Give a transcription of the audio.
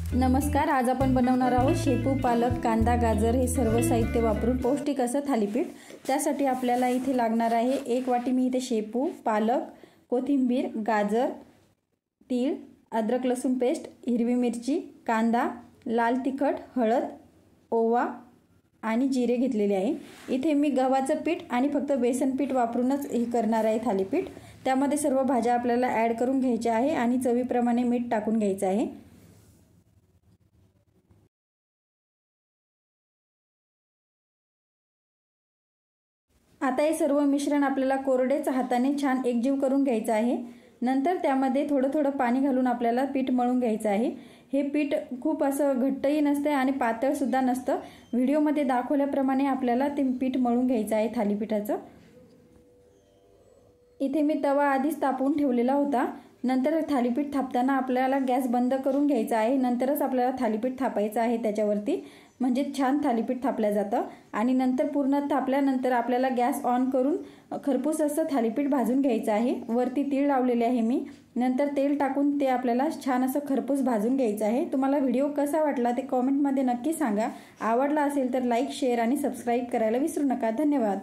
नमस्कार, आज आपण बनवणार आहोत शेपू, पालक, कांदा, गाजर हे सर्व साहित्य वापरून पौष्टिक असं थालीपीठ। त्यासाठी आपल्याला इथे लागणार आहे 1 वाटी मी इथे शेपू, पालक, कोथिंबीर, गाजर, तीळ, अद्रक लसूण पेस्ट, हिरवी मिरची, कांदा, लाल तिखट, हळद, ओवा आणि जिरे घेतलेले आहे। इथे मी गव्हाचं पीठ आणि फक्त बेसन पीठ वापरूनच हे करणार आहे थालीपीठ। त्यामध्ये सर्व भाज्या आपल्याला ॲड करून घ्यायच्या आहे आणि चवीप्रमाणे मीठ टाकून घ्यायचं आहे। आता हे सर्व मिश्रण आपल्याला कोरडेच हाताने छान एकजीव करून घ्यायचं आहे। नंतर त्यामध्ये थोडं थोडं पाणी घालून आपल्याला पीठ मळून घ्यायचं आहे। हे पीठ खूप असं घट्टही नसते आणि पातळ सुद्धा नसतं। व्हिडिओमध्ये दाखवल्याप्रमाणे आपल्याला ते पीठ मळून घ्यायचं आहे थालीपीठाचं। इथे मी तवा आधीच तापवून ठेवलेला होता। नंतर थालीपीठ थापताना आपल्याला गॅस बंद करून घ्यायचा आहे। नंतरच आपल्याला थालीपीठ थापायचं आहे त्याच्यावरती, म्हणजे छान थालीपीठ थापलं जातं। आणि नंतर पूर्ण थापल्यानंतर आपल्याला गॅस ऑन करून खरपूस असं थालीपीठ भाजून घ्यायचं आहे। वरती तीळ लावलेले आहे मी, नंतर तेल टाकून ते आपल्याला छान असं खरपूस भाजून घ्यायचं आहे। तुम्हाला व्हिडिओ कसा वाटला ते कमेंटमध्ये नक्की सांगा। आवडला असेल तर लाईक, शेअर आणि सबस्क्राईब करायला विसरू नका। धन्यवाद।